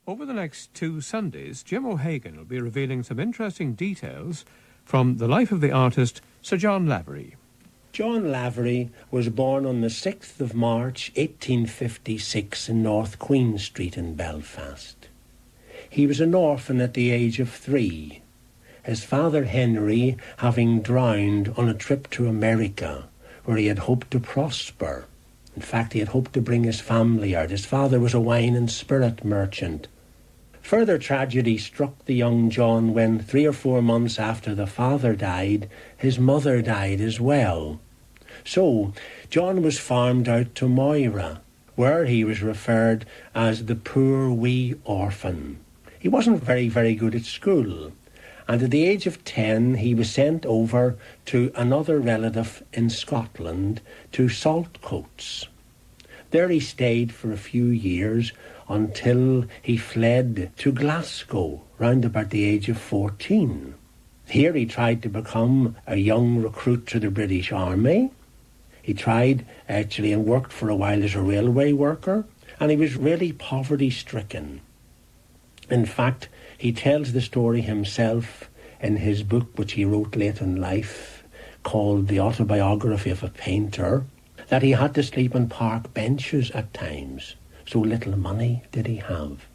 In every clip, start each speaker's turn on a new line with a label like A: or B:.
A: Over the next 2 Sundays, Jim O'Hagan will be revealing some interesting details from the life of the artist Sir John Lavery.
B: John Lavery was born on the 6th of March 1856 in North Queen Street in Belfast. He was an orphan at the age of 3, his father Henry having drowned on a trip to America where he had hoped to prosper. In fact, he had hoped to bring his family out. His father was a wine and spirit merchant. Further tragedy struck the young John when 3 or 4 months after the father died, his mother died as well. So, John was farmed out to Moira, where he was referred as the poor wee orphan. He wasn't very good at school, and at the age of 10 he was sent over to another relative in Scotland to Saltcoats. There he stayed for a few years until he fled to Glasgow round about the age of 14. Here he tried to become a young recruit to the British Army. He tried actually and worked for a while as a railway worker, and he was really poverty-stricken. In fact, he tells the story himself in his book, which he wrote late in life, called The Autobiography of a Painter, that he had to sleep on park benches at times. So little money did he have.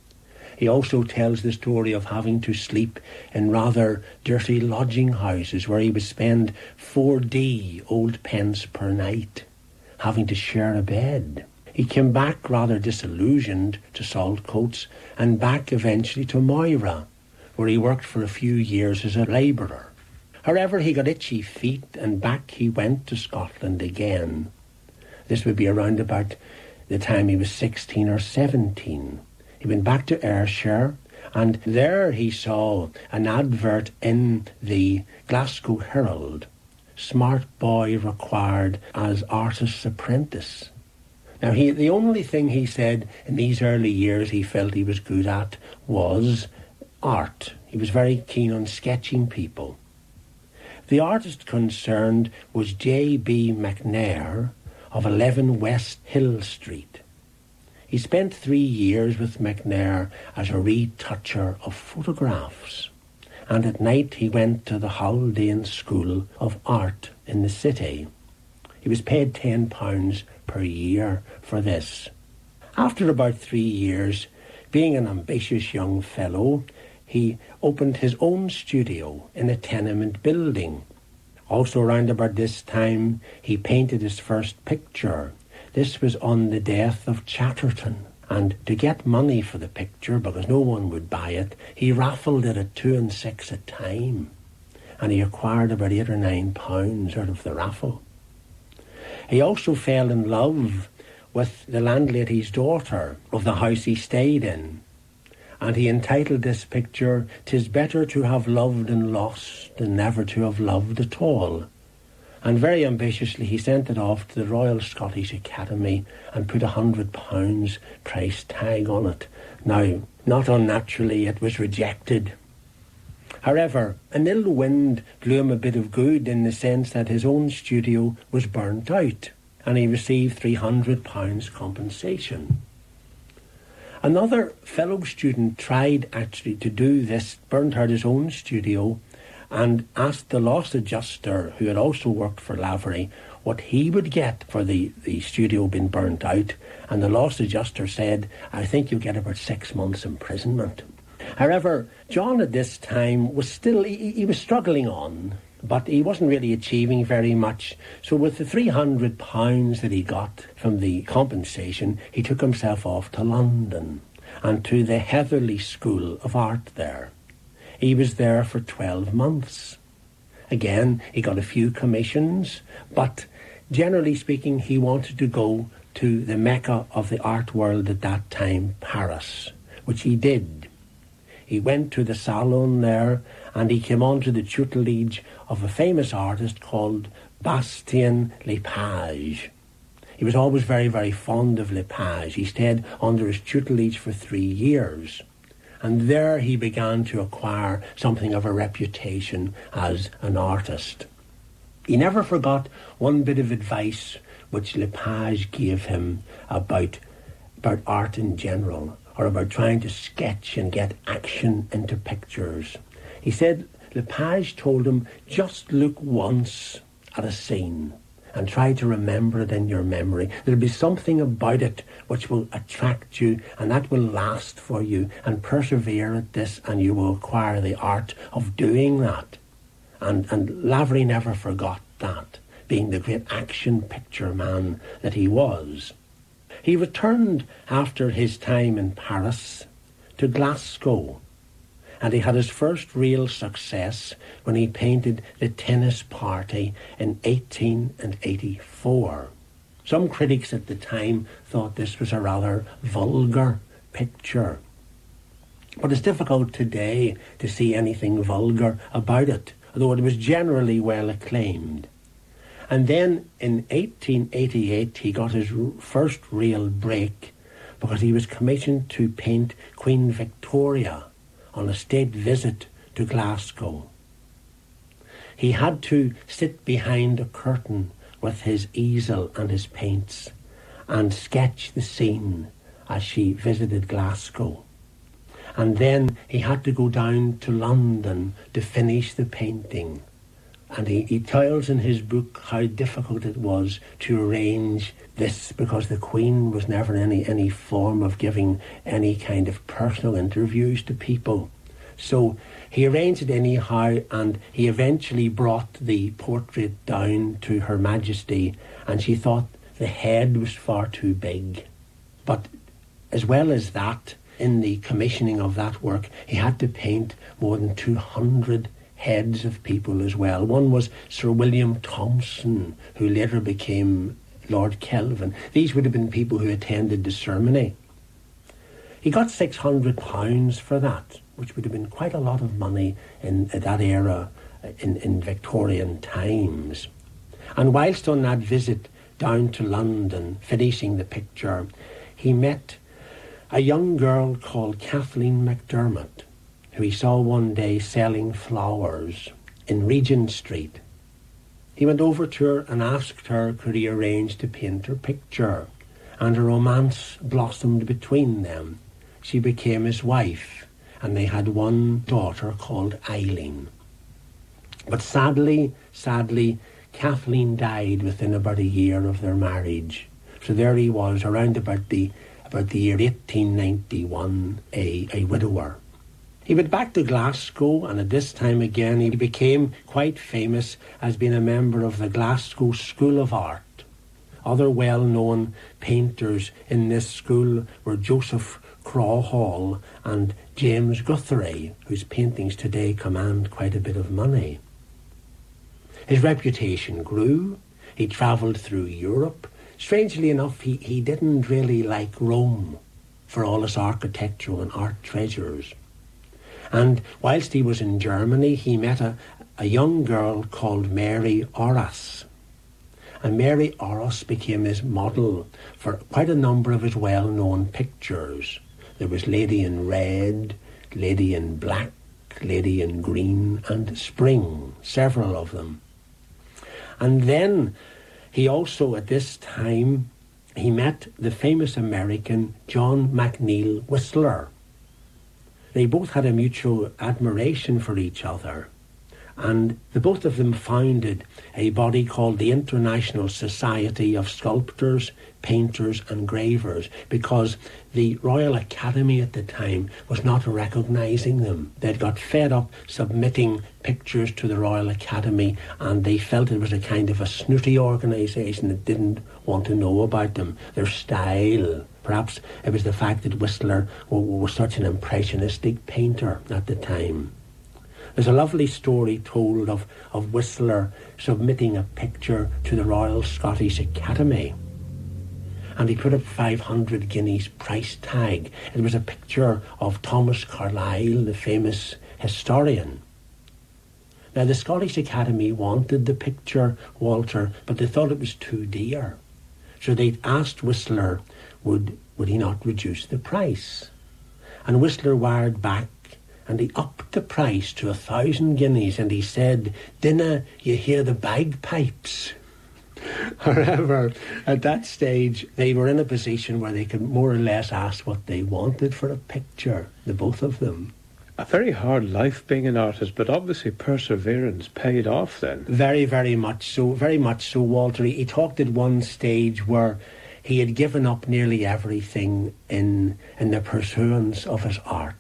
B: He also tells the story of having to sleep in rather dirty lodging houses where he would spend 4d old pence per night, having to share a bed. He came back rather disillusioned to Saltcoats and back eventually to Moira, where he worked for a few years as a labourer. However, he got itchy feet and back he went to Scotland again. This would be around about the time he was 16 or 17. He went back to Ayrshire, and there he saw an advert in the Glasgow Herald, "Smart boy required as artist's apprentice." Now, the only thing he said in these early years he felt he was good at was art. He was very keen on sketching people. The artist concerned was J.B. McNair of 11 West Hill Street. He spent 3 years with McNair as a retoucher of photographs, and at night he went to the Haldane School of Art in the city. He was paid £10 per year for this. After about 3 years, being an ambitious young fellow, he opened his own studio in a tenement building. Also around about this time, he painted his first picture. This was on the death of Chatterton, and to get money for the picture, because no one would buy it, he raffled it at 2 and 6 a time, and he acquired about £8 or £9 out of the raffle. He also fell in love with the landlady's daughter of the house he stayed in, and he entitled this picture, "'Tis better to have loved and lost than never to have loved at all." And very ambitiously he sent it off to the Royal Scottish Academy and put £100 price tag on it. Now, not unnaturally, it was rejected. However, an ill wind blew him a bit of good in the sense that his own studio was burnt out and he received £300 compensation. Another fellow student tried actually to do this, burnt out his own studio, and asked the loss adjuster, who had also worked for Lavery, what he would get for the studio being burnt out. And the loss adjuster said, "I think you'll get about 6 months imprisonment." However, John at this time was still, he was struggling on, but he wasn't really achieving very much. So with the £300 that he got from the compensation, he took himself off to London and to the Heatherley School of Art there. He was there for 12 months. Again, he got a few commissions, but generally speaking, he wanted to go to the mecca of the art world at that time, Paris, which he did. He went to the Salon there, and he came on to the tutelage of a famous artist called Bastien Lepage. He was always very fond of Lepage. He stayed under his tutelage for 3 years. And there he began to acquire something of a reputation as an artist. He never forgot one bit of advice which Lepage gave him about art in general. or about trying to sketch and get action into pictures. He said Lepage told him, just look once at a scene and try to remember it in your memory. There'll be something about it which will attract you, and that will last for you, and persevere at this, and you will acquire the art of doing that. And Lavery never forgot that, being the great action picture man that he was. He returned after his time in Paris to Glasgow, and he had his first real success when he painted The Tennis Party in 1884. Some critics at the time thought this was a rather vulgar picture, but it's difficult today to see anything vulgar about it, although it was generally well acclaimed. And then in 1888 he got his first real break because he was commissioned to paint Queen Victoria on a state visit to Glasgow. He had to sit behind a curtain with his easel and his paints and sketch the scene as she visited Glasgow. And then he had to go down to London to finish the painting. And he tells in his book how difficult it was to arrange this, because the Queen was never in any form of giving any kind of personal interviews to people. So he arranged it anyhow, and he eventually brought the portrait down to Her Majesty, and she thought the head was far too big. But as well as that, in the commissioning of that work, he had to paint more than 200 heads of people as well. One was Sir William Thomson, who later became Lord Kelvin. These would have been people who attended the ceremony. He got £600 for that, which would have been quite a lot of money in that era, in Victorian times. And whilst on that visit down to London, finishing the picture, he met a young girl called Kathleen MacDermott, who he saw one day selling flowers in Regent Street. He went over to her and asked her could he arrange to paint her picture, and a romance blossomed between them. She became his wife, and they had one daughter called Eileen. But sadly, Kathleen died within about a year of their marriage. So there he was, around about the year 1891, a widower. He went back to Glasgow, and at this time again he became quite famous as being a member of the Glasgow School of Art. Other well-known painters in this school were Joseph Crawhall and James Guthrie, whose paintings today command quite a bit of money. His reputation grew. He travelled through Europe. Strangely enough, he didn't really like Rome for all its architectural and art treasures. And whilst he was in Germany, he met a young girl called Mary Orras. And Mary Orras became his model for quite a number of his well-known pictures. There was Lady in Red, Lady in Black, Lady in Green, and Spring, several of them. And then he also, at this time, he met the famous American John McNeill Whistler. They both had a mutual admiration for each other, and the both of them founded a body called the International Society of Sculptors, Painters and Gravers, because the Royal Academy at the time was not recognising them. They'd got fed up submitting pictures to the Royal Academy, and they felt it was a kind of a snooty organisation that didn't want to know about them, their style. Perhaps it was the fact that Whistler was such an impressionistic painter at the time. There's a lovely story told of Whistler submitting a picture to the Royal Scottish Academy, and he put up 500 guineas price tag. It was a picture of Thomas Carlyle, the famous historian. Now the Scottish Academy wanted the picture, Walter, but they thought it was too dear. So they asked Whistler, would he not reduce the price? And Whistler wired back, and he upped the price to 1,000 guineas, and he said, "Dinna you hear the bagpipes?" However, at that stage, they were in a position where they could more or less ask what they wanted for a picture, the both of them.
A: A very hard life being an artist, but obviously perseverance paid off then.
B: Very, very much so, Walter. He talked at one stage where he had given up nearly everything in the pursuance of his art.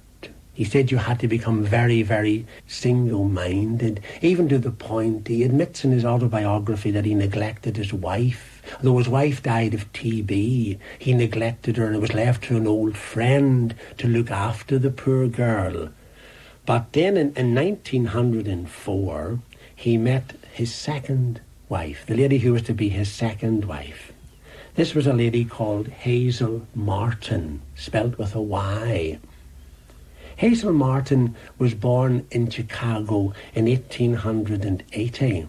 B: He said you had to become very, very single-minded, even to the point, he admits in his autobiography that he neglected his wife. Though his wife died of TB, he neglected her and it was left to an old friend to look after the poor girl. But then in 1904, he met his second wife, the lady who was to be his second wife. This was a lady called Hazel Martin, spelt with a Y. Hazel Martin was born in Chicago in 1880.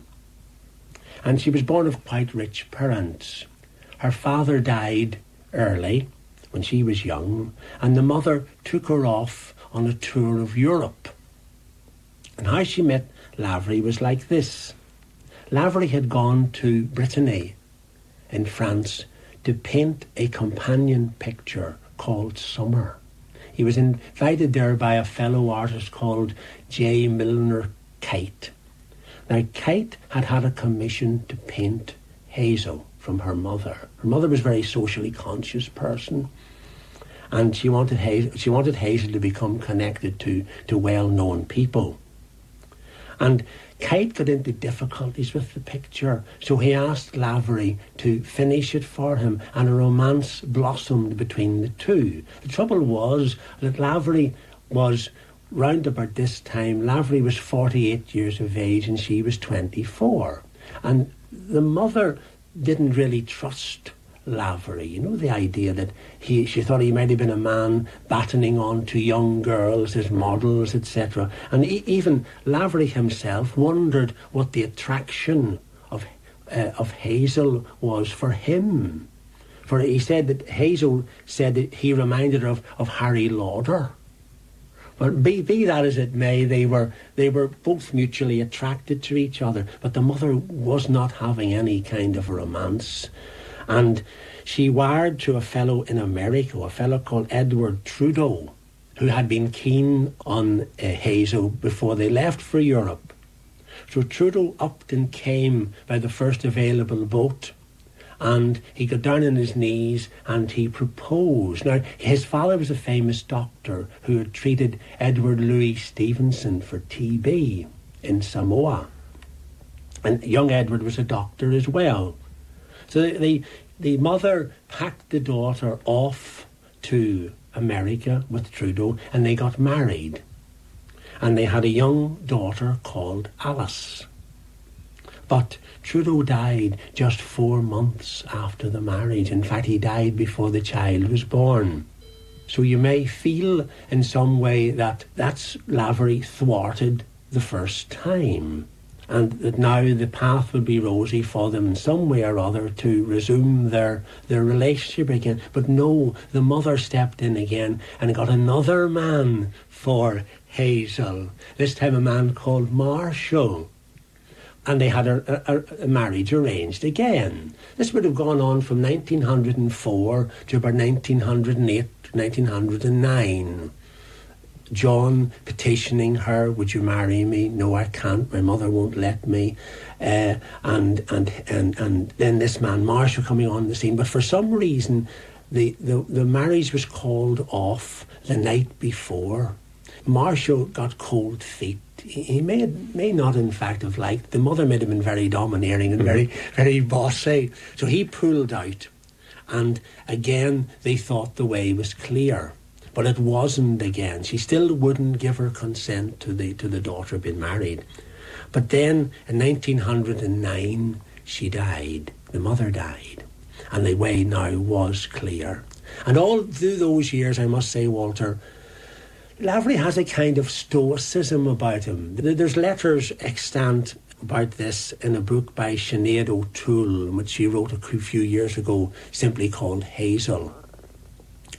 B: And she was born of quite rich parents. Her father died early, when she was young, and the mother took her off on a tour of Europe. And how she met Lavery was like this. Lavery had gone to Brittany in France to paint a companion picture called Summer. He was invited there by a fellow artist called J. Milner Kite. Now, Kite had had a commission to paint Hazel from her mother. Her mother was a very socially conscious person, and she wanted Hazel to become connected to well-known people. And Kite got into difficulties with the picture, so he asked Lavery to finish it for him, and a romance blossomed between the two. The trouble was that Lavery was, round about this time, Lavery was 48 years of age and she was 24. And the mother didn't really trust Lavery. You know, the idea that she thought he might have been a man battening on to young girls as models, etc. And even Lavery himself wondered what the attraction of Hazel was for him. For he said that Hazel said that he reminded her of Harry Lauder. But be that as it may, they were both mutually attracted to each other, but the mother was not having any kind of romance. And she wired to a fellow in America, a fellow called Edward Trudeau, who had been keen on Hazel before they left for Europe. So Trudeau upped and came by the first available boat, and he got down on his knees and he proposed. Now, his father was a famous doctor who had treated Edward Louis Stevenson for TB in Samoa. And young Edward was a doctor as well. So the mother packed the daughter off to America with Trudeau, and they got married. And they had a young daughter called Alice. But Trudeau died just 4 months after the marriage. In fact, he died before the child was born. So you may feel in some way that that's Lavery thwarted the first time, and that now the path would be rosy for them in some way or other to resume their relationship again. But no, the mother stepped in again and got another man for Hazel, this time a man called Marshall. And they had a marriage arranged again. This would have gone on from 1904 to about 1908, 1909. John petitioning her, would you marry me? No, I can't. My mother won't let me. And then this man, Marshall, coming on the scene. But for some reason, the marriage was called off the night before. Marshall got cold feet. He may not, in fact, have liked. The mother may have been very domineering and very, very bossy. So he pulled out. And again, they thought the way was clear. But it wasn't again. She still wouldn't give her consent to the daughter being married. But then in 1909, she died. The mother died. And the way now was clear. And all through those years, I must say, Walter, Lavery has a kind of stoicism about him. There's letters extant about this in a book by Sinead O'Toole, which she wrote a few years ago, simply called Hazel.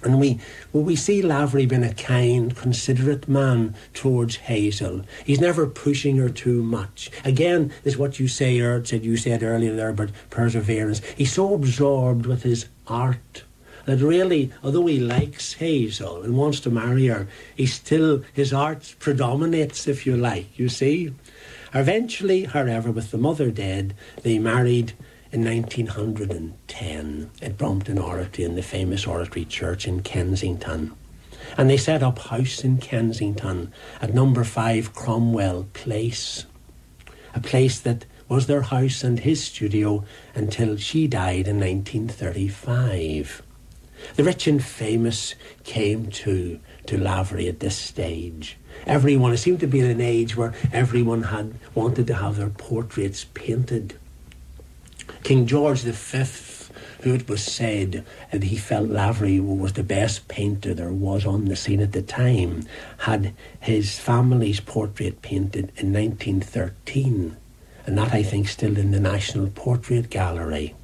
B: And we see Lavery being a kind, considerate man towards Hazel. He's never pushing her too much. Again, is what you said earlier there about perseverance. He's so absorbed with his art that really, although he likes Hazel and wants to marry her, his art predominates, if you like, you see. Eventually, however, with the mother dead, they married in 1910 at Brompton Oratory, in the famous Oratory Church in Kensington. And they set up house in Kensington at number 5 Cromwell Place, a place that was their house and his studio until she died in 1935. The rich and famous came to Lavery at this stage. It seemed to be in an age where everyone had wanted to have their portraits painted. King George V, who it was said that he felt Lavery was the best painter there was on the scene at the time, had his family's portrait painted in 1913, and that, I think, still in the National Portrait Gallery.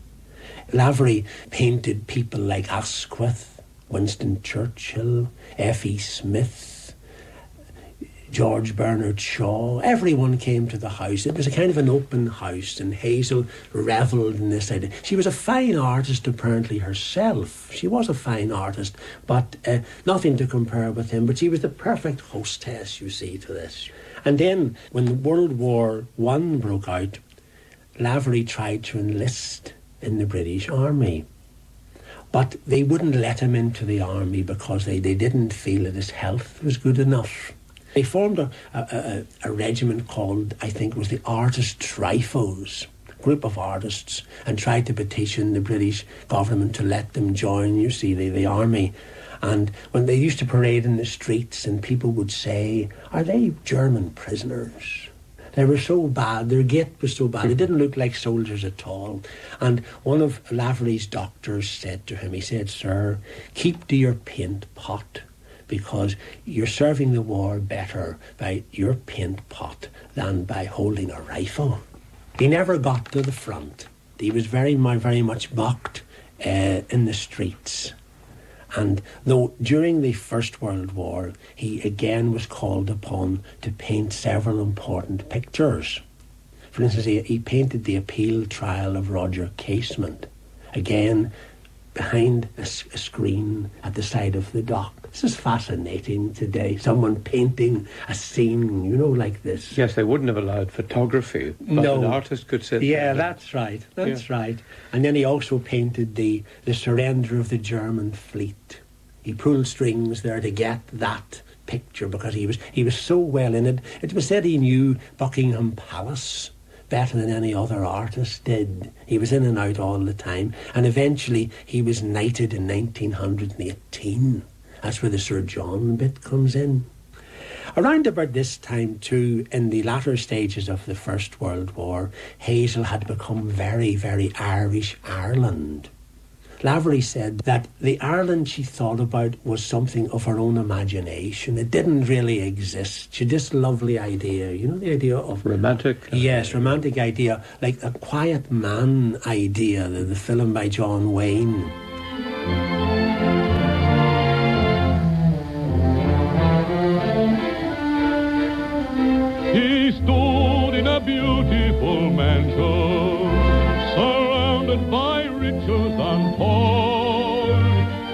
B: Lavery painted people like Asquith, Winston Churchill, F.E. Smith, George Bernard Shaw. Everyone came to the house. It was a kind of an open house, and Hazel revelled in this idea. She was a fine artist, apparently, herself. She was a fine artist, but nothing to compare with him. But she was the perfect hostess, you see, to this. And then, when World War I broke out, Lavery tried to enlist in the British Army. But they wouldn't let him into the army because they didn't feel that his health was good enough. They formed a regiment called, I think it was the Artist Rifles, group of artists, and tried to petition the British government to let them join, you see, the army. And when they used to parade in the streets, and people would say, "Are they German prisoners?" They were so bad, their gait was so bad, they didn't look like soldiers at all. And one of Lavery's doctors said to him, he said, "Sir, keep to your paint pot, because you're serving the war better by your paint pot than by holding a rifle." He never got to the front. He was very much mocked in the streets. And though during the First World War, he again was called upon to paint several important pictures. For instance, he painted the appeal trial of Roger Casement, again behind a screen at the side of the dock. This is fascinating today, someone painting a scene, like this.
A: Yes, they wouldn't have allowed photography, but an artist could sit there.
B: Yeah, that's right, right. And then he also painted the surrender of the German fleet. He pulled strings there to get that picture because he was so well in it. It was said he knew Buckingham Palace better than any other artist did. He was in and out all the time, and eventually he was knighted in 1918. That's where the Sir John bit comes in. Around about this time too, in the latter stages of the First World War, Hazel had become very, very Irish Ireland. Lavery said that the Ireland she thought about was something of her own imagination. It didn't really exist. She had this lovely idea, the idea of...
A: Romantic?
B: Yes, romantic idea, like a quiet man idea, the film by John Wayne.
C: He stood in a beautiful mansion, surrounded by riches untold.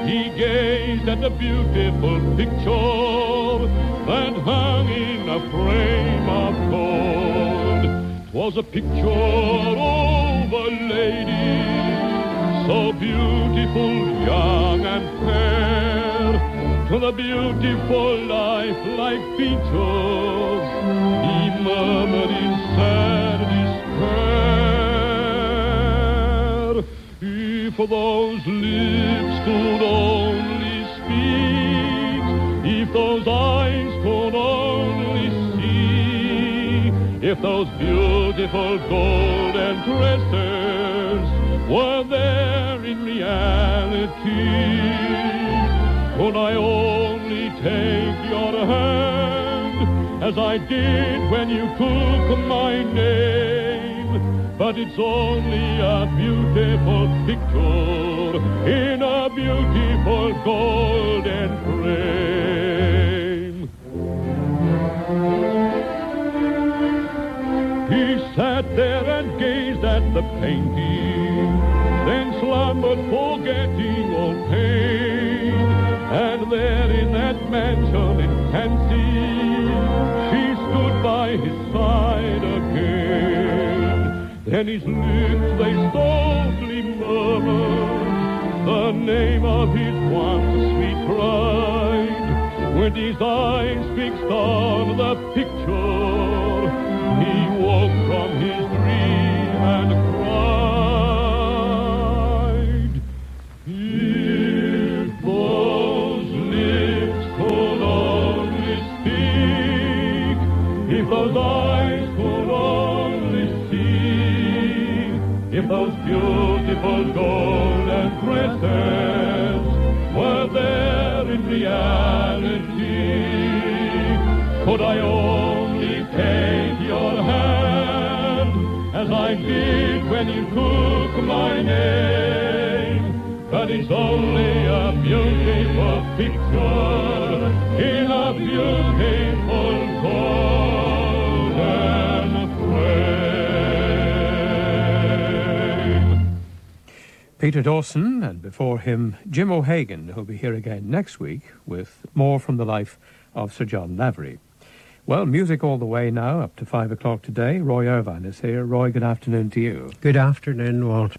C: He gazed at the beautiful picture that hung in a frame of gold. 'Twas a picture of a lady, so beautiful, young and fair. To the beautiful lifelike features, he murmured in sad despair. If those lips could only speak, if those eyes could only see, if those beautiful golden tresses were there in reality, could I only take your hand as I did when you took my name, but it's only a beautiful picture in a beautiful golden frame. He sat there and gazed at the painting, then slumbered, forgetting all pain. And there in that mansion in fancy, she stood by his side again. Then his lips, they softly murmured the name of his once sweet bride. When his eyes fixed on the picture, he woke from his dream and cried, if those lips could only speak, if those eyes could only see, if those beautiful golden tresses were there in reality, could I only take your hand as I did when you took my name? But it's only a beautiful picture in a beautiful golden frame.
A: Peter Dawson, and before him, Jim O'Hagan, who'll be here again next week with more from the life of Sir John Lavery. Well, music all the way now, up to 5 o'clock today. Roy Irvine is here. Roy, good afternoon to you.
B: Good afternoon, Walt.